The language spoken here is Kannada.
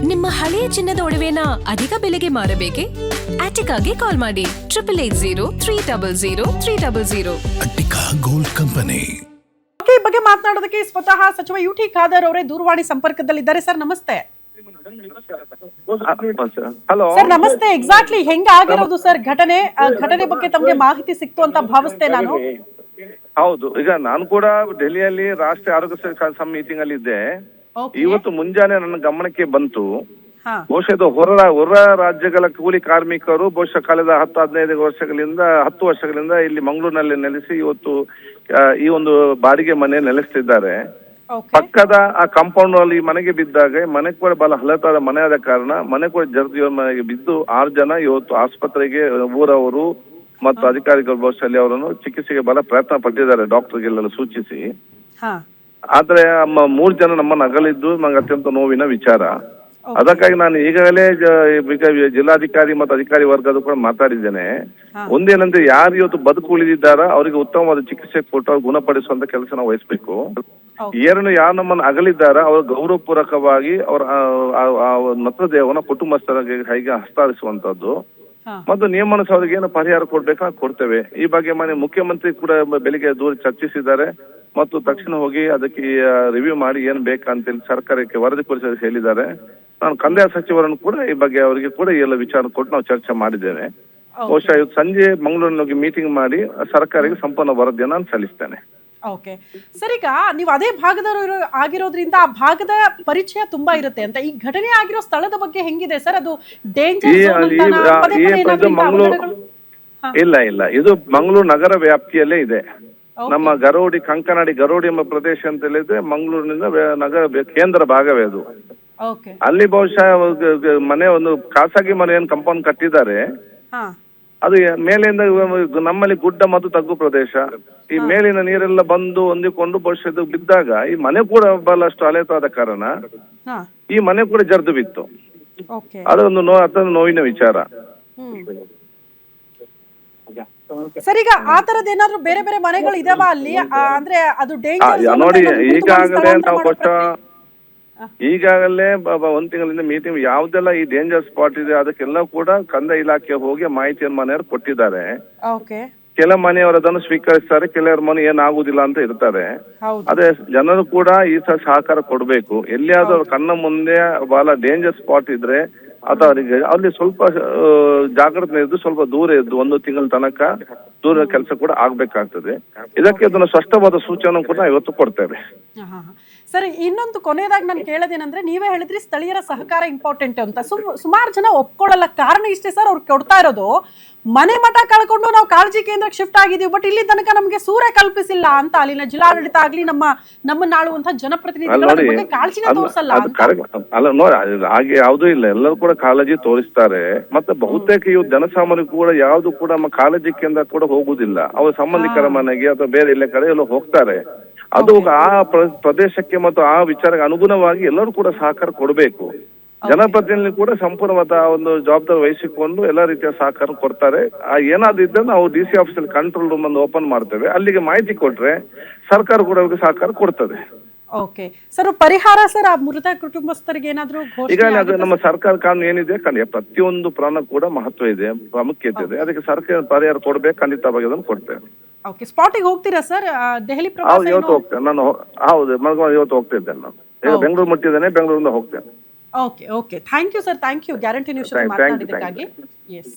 ನಿಮ್ಮ ಹಳೆಯ ಚಿನ್ನದ ಒಡವೆನ ಅಧಿಕ ಬೆಲೆಗೆ ಮಾರಬೇಕೆ? ಆಟಿಕಾಗೆ ಕಾಲ್ ಮಾಡಿ 8880 ಅಟ್ಟಿಕಾ ಗೋಲ್ಡ್ ಕಂಪನಿ. ಈ ಬಗ್ಗೆ ಮಾತನಾಡೋದಕ್ಕೆ ಸ್ವತಃ ಸಚಿವ ಯುಟಿ ಖಾದರ್ ಅವರೇ ದೂರವಾಣಿ ಸಂಪರ್ಕದಲ್ಲಿದ್ದಾರೆ. ಸರ್ ನಮಸ್ತೆ. ಹಲೋ ಸರ್ ನಮಸ್ತೆ. ಎಕ್ಸಾಕ್ಟ್ಲಿ ಹೆಂಗ ಆಗಿರೋದು ಸರ್ ಘಟನೆ ಬಗ್ಗೆ ತಮಗೆ ಮಾಹಿತಿ ಸಿಕ್ತು ಅಂತ ಭಾವಿಸ್ತೇನೆ ನಾನು. ಹೌದು, ಈಗ ನಾನು ಕೂಡ ಡೆಲ್ಲಿಯಲ್ಲಿ ರಾಷ್ಟ್ರೀಯ ಆರೋಗ್ಯ ಮೀಟಿಂಗ್ ಅಲ್ಲಿ ಇದ್ದೆ. Okay. ಇವತ್ತು ಮುಂಜಾನೆ ನನ್ನ ಗಮನಕ್ಕೆ ಬಂತು. ಹಾ. ಬಹುಶಃ ಇದು ಹೊರ ರಾಜ್ಯಗಳ ಕೂಲಿ ಕಾರ್ಮಿಕರು ಬಹುಶಃ ಕಳೆದ 10-15 ವರ್ಷಗಳಿಂದ ಇಲ್ಲಿ ಮಂಗಳೂರಿನಲ್ಲಿ ನೆಲೆಸಿ ಇವತ್ತು ಈ ಒಂದು ಬಾಡಿಗೆ ಮನೆ ನೆಲೆಸ್ತಿದ್ದಾರೆ. Okay. ಪಕ್ಕದ ಆ ಕಾಂಪೌಂಡ್ ಅಲ್ಲಿ ಮನೆಗೆ ಬಿದ್ದಾಗ ಮನೆ ಕೂಡ ಬಹಳ ಹಳತಾದ ಮನೆ ಆದ ಕಾರಣ ಮನೆ ಕೂಡ ಮನೆಗೆ ಬಿದ್ದು 6 ಜನ ಇವತ್ತು ಆಸ್ಪತ್ರೆಗೆ ಊರವರು ಮತ್ತು ಅಧಿಕಾರಿಗಳು ಬಹುಶಃ ಅಲ್ಲಿ ಅವರನ್ನು ಚಿಕಿತ್ಸೆಗೆ ಬಹಳ ಪ್ರಯತ್ನ ಪಟ್ಟಿದ್ದಾರೆ ಡಾಕ್ಟರ್ಗೆಲ್ಲ ಸೂಚಿಸಿ. ಹಾ. ಆದ್ರೆ 3 ಜನ ನಮ್ಮನ್ನು ಅಗಲಿದ್ದು ನಂಗೆ ಅತ್ಯಂತ ನೋವಿನ ವಿಚಾರ. ಅದಕ್ಕಾಗಿ ನಾನು ಈಗಾಗಲೇ ಜಿಲ್ಲಾಧಿಕಾರಿ ಮತ್ತು ಅಧಿಕಾರಿ ವರ್ಗದ ಕೂಡ ಮಾತಾಡಿದ್ದೇನೆ. ಒಂದೇನಂದ್ರೆ ಯಾರು ಇವತ್ತು ಬದುಕು ಉಳಿದಿದ್ದಾರ ಅವರಿಗೆ ಉತ್ತಮವಾದ ಚಿಕಿತ್ಸೆ ಕೊಟ್ಟು ಗುಣಪಡಿಸುವಂತ ಕೆಲಸ ನಾವು ವಹಿಸ್ಬೇಕು. ಯಾರು ನಮ್ಮನ್ನು ಅಗಲಿದ್ದಾರ ಅವರು ಗೌರವಪೂರ್ವಕವಾಗಿ ಅವರ ಮೃತದೇಹವನ್ನು ಕುಟುಂಬಸ್ಥರಿಗೆ ಕೈಗೆ ಹಸ್ತಾಂತರಿಸುವಂತದ್ದು ಮತ್ತು ನಿಯಮಾನುಸಾರ ಅವರಿಗೆ ಏನು ಪರಿಹಾರ ಕೊಡ್ಬೇಕು ಕೊಡ್ತೇವೆ. ಈ ಬಗ್ಗೆ ಮಾನ್ಯ ಮುಖ್ಯಮಂತ್ರಿ ಕೂಡ ಬೆಳಿಗ್ಗೆ ದೂರ ಚರ್ಚಿಸಿದ್ದಾರೆ ಮತ್ತು ತಕ್ಷಣ ಹೋಗಿ ಅದಕ್ಕೆ ರಿವ್ಯೂ ಮಾಡಿ ಏನ್ ಬೇಕಂತೇಳಿ ಸರ್ಕಾರಕ್ಕೆ ವರದಿ ಪಡಿಸಲು ಹೇಳಿದ್ದಾರೆ. ನಾನು ಕಂದಾಯ ಸಚಿವರನ್ನು ಕೂಡ ಈ ಬಗ್ಗೆ ಅವರಿಗೆ ಕೂಡ ಎಲ್ಲ ವಿಚಾರ ಕೊಟ್ಟು ನಾವು ಚರ್ಚೆ ಮಾಡಿದ್ದೇವೆ. ಬಹುಶಃ ಇವತ್ತು ಸಂಜೆ ಮಂಗಳೂರಿನಲ್ಲಿ ಮೀಟಿಂಗ್ ಮಾಡಿ ಸರ್ಕಾರಕ್ಕೆ ಸಂಪೂರ್ಣ ವರದಿಯನ್ನು ನಾನು ಸಲ್ಲಿಸ್ತೇನೆ. ಓಕೆ ಸರ್, ಈಗ ನೀವು ಅದೇ ಭಾಗದವರು ಆಗಿರೋದ್ರಿಂದ ಆ ಭಾಗದ ಪರಿಚಯ ತುಂಬಾ ಇರುತ್ತೆ ಅಂತ ಈ ಘಟನೆ ಆಗಿರೋ ಸ್ಥಳದ ಬಗ್ಗೆ ಹೆಂಗಿದೆ ಸರ್? ಅದು ಡೇಂಜರ್ ಇಲ್ಲ, ಇದು ಮಂಗಳೂರು ನಗರ ವ್ಯಾಪ್ತಿಯಲ್ಲೇ ಇದೆ. ನಮ್ಮ ಗರೋಡಿ ಕಂಕನಾಡಿ ಗರೋಡಿ ಎಂಬ ಪ್ರದೇಶ ಅಂತ ಹೇಳಿದ್ರೆ ಮಂಗಳೂರಿನಿಂದ ನಗರ ಕೇಂದ್ರ ಭಾಗವೇ ಅದು. ಅಲ್ಲಿ ಬಹುಶಃ ಮನೆ ಒಂದು ಖಾಸಗಿ ಮನೆ ಏನು ಕಾಂಪೌಂಡ್ ಕಟ್ಟಿದ್ದಾರೆ. ಅದು ಮೇಲಿಂದ ನಮ್ಮಲ್ಲಿ ಗುಡ್ಡ ಮತ್ತು ತಗ್ಗು ಪ್ರದೇಶ. ಈ ಮೇಲಿನ ನೀರೆಲ್ಲ ಬಂದು ಹೊಂದಿಕೊಂಡು ಬಹುಶಃ ಇದು ಬಿದ್ದಾಗ ಈ ಮನೆ ಕೂಡ ಬಹಳಷ್ಟು ಅಲೆತಾದ ಕಾರಣ ಈ ಮನೆ ಕೂಡ ಜರ್ದು ಬಿತ್ತು. ಅದೊಂದು ನೋವಿನ ವಿಚಾರ. ಸರ್ ಈಗ ಆ ತರದ್ ಏನಾದ್ರು ಬೇರೆ ಬೇರೆ ಮನೆಗಳು ಇದಾವ ಅಲ್ಲಿ? ಅಂದ್ರೆ ಅದು ನೋಡಿ, ಈಗಾಗಲೇ ನಾವು ಈಗಾಗಲೇ 1 ತಿಂಗಳಿಂದ ಮೀಟಿಂಗ್ ಯಾವ್ದೆಲ್ಲ ಈ ಡೇಂಜರ್ ಸ್ಪಾಟ್ ಇದೆ ಅದಕ್ಕೆಲ್ಲ ಕೂಡ ಕಂದಾಯ ಇಲಾಖೆ ಹೋಗಿ ಮಾಹಿತಿಯನ್ನು ಮನೆಯವರು ಕೊಟ್ಟಿದ್ದಾರೆ. ಕೆಲ ಮನೆಯವರು ಅದನ್ನು ಸ್ವೀಕರಿಸ್ತಾರೆ, ಕೆಲವರ ಮನೆ ಏನಾಗುದಿಲ್ಲ ಅಂತ ಇರ್ತಾರೆ. ಅದೇ ಜನರು ಕೂಡ ಈ ಸಹಕಾರ ಕೊಡ್ಬೇಕು. ಎಲ್ಲಿಯಾದ್ರೂ ಕಣ್ಣ ಮುಂದೆ ಬಹಳ ಡೇಂಜರ್ ಸ್ಪಾಟ್ ಇದ್ರೆ ಅಥವಾ ಅಲ್ಲಿ ಸ್ವಲ್ಪ ಜಾಗ್ರತೆ ಇದ್ದು ಸ್ವಲ್ಪ ದೂರ ಇದ್ದು 1 ತಿಂಗಳ ತನಕ ದೂರ ಕೆಲಸ ಕೂಡ ಆಗ್ಬೇಕಾಗ್ತದೆ. ಇದಕ್ಕೆ ಅದನ್ನು ಸ್ಪಷ್ಟವಾದ ಸೂಚನೆ ಕೂಡ ಇವತ್ತು ಕೊಡ್ತೇವೆ. ಸರ್ ಇನ್ನೊಂದು ಕೊನೆಯದಾಗಿ ನಾನು ಕೇಳೋದೇನಂದ್ರೆ, ನೀವೇ ಹೇಳಿದ್ರಿ ಸ್ಥಳೀಯರ ಸಹಕಾರ ಇಂಪಾರ್ಟೆಂಟ್ ಅಂತ. ಸುಮಾರು ಜನ ಒಪ್ಕೊಳ್ಳಲ್ಲ. ಕಾರಣ ಇಷ್ಟೇ ಸರ್, ಅವ್ರು ಕೊಡ್ತಾ ಇರೋದು ಮನೆ ಮಠ ಕಳ್ಕೊಂಡು ನಾವು ಕಾಳಜಿ ಕೇಂದ್ರಕ್ಕೆ ಶಿಫ್ಟ್ ಆಗಿದೀವಿ, ಬಟ್ ಇಲ್ಲಿ ತನಕ ನಮ್ಗೆ ಸೂರ್ಯ ಕಲ್ಪಿಸಿಲ್ಲ ಅಂತ ಅಲ್ಲಿನ ಜಿಲ್ಲಾಡಳಿತ ಆಗ್ಲಿ ನಮ್ಮನ್ನ ಆಳುವಂತಹ ಜನಪ್ರತಿನಿಧಿಗಳು ಕಾಳಜಿನ ತೋರಿಸಲ್ಲ. ಅಲ್ಲ ನೋಡಿ, ಹಾಗೆ ಯಾವುದೂ ಇಲ್ಲ, ಎಲ್ಲರೂ ಕೂಡ ಕಾಳಜಿ ತೋರಿಸ್ತಾರೆ. ಮತ್ತೆ ಬಹುತೇಕ ಇವು ಜನಸಾಮಾನ್ಯರು ಕೂಡ ಯಾವ್ದು ಕೂಡ ನಮ್ಮ ಕಾಳಜಿ ಕೇಂದ್ರ ಕೂಡ ಹೋಗುದಿಲ್ಲ. ಅವ್ರ ಸಂಬಂಧಿಕರ ಮನೆಗೆ ಅಥವಾ ಬೇರೆ ಎಲ್ಲ ಕಡೆ ಎಲ್ಲ ಹೋಗ್ತಾರೆ. ಅದು ಆ ಪ್ರದೇಶಕ್ಕೆ ಮತ್ತು ಆ ವಿಚಾರಕ್ಕೆ ಅನುಗುಣವಾಗಿ ಎಲ್ಲರೂ ಕೂಡ ಸಹಕಾರ ಕೊಡಬೇಕು. ಜನಪ್ರತಿನಿಧಿ ಕೂಡ ಸಂಪೂರ್ಣವಾದ ಒಂದು ಜವಾಬ್ದಾರಿ ವಹಿಸಿಕೊಂಡು ಎಲ್ಲಾ ರೀತಿಯ ಸಹಕಾರ ಕೊಡ್ತಾರೆ. ಏನಾದ್ರು ಇದ್ರೆ ನಾವು DC ಆಫೀಸಲ್ಲಿ ಕಂಟ್ರೋಲ್ ರೂಮ್ ಅನ್ನು ಓಪನ್ ಮಾಡ್ತೇವೆ. ಅಲ್ಲಿಗೆ ಮಾಹಿತಿ ಕೊಟ್ರೆ ಸರ್ಕಾರ ಕೂಡ ಅವರಿಗೆ ಸಹಕಾರ ಕೊಡ್ತದೆ. ಓಕೆ ಸರ್, ಪರಿಹಾರ ಸರ್ ಆ ಮೃತ ಕುಟುಂಬಸ್ಥರಿಗೆ ಏನಾದ್ರು ಈಗ ಅದು ನಮ್ಮ ಸರ್ಕಾರ ಕಾನೂನು ಏನಿದೆ ಪ್ರತಿಯೊಂದು ಪ್ರಾಣ ಕೂಡ ಮಹತ್ವ ಇದೆ, ಪ್ರಾಮುಖ್ಯತೆ ಇದೆ. ಅದಕ್ಕೆ ಸರ್ಕಾರ ಪರಿಹಾರ ಕೊಡ್ಬೇಕು, ಖಂಡಿತವಾಗಿ ಅದನ್ನು ಕೊಡ್ತೇವೆ. ಓಕೆ, ಸ್ಪಾಟಿಗೆ ಹೋಗ್ತೀರಾ ಸರ್? ದೆಹಲಿ ಇವತ್ತು ಹೋಗ್ತೇನೆ ನಾನು. ಹೌದು, ಇವತ್ತು ಹೋಗ್ತಿದ್ದೇನೆ ನಾನು. ಈಗ ಬೆಂಗಳೂರು ಮುಟ್ಟಿದ್ದೇನೆ, ಬೆಂಗಳೂರಿಂದ ಹೋಗ್ತೇನೆ. Okay thank you sir, thank you guarantee news ಮಾತನಾಡಿದ್ದಕ್ಕಾಗಿ. ಎಸ್.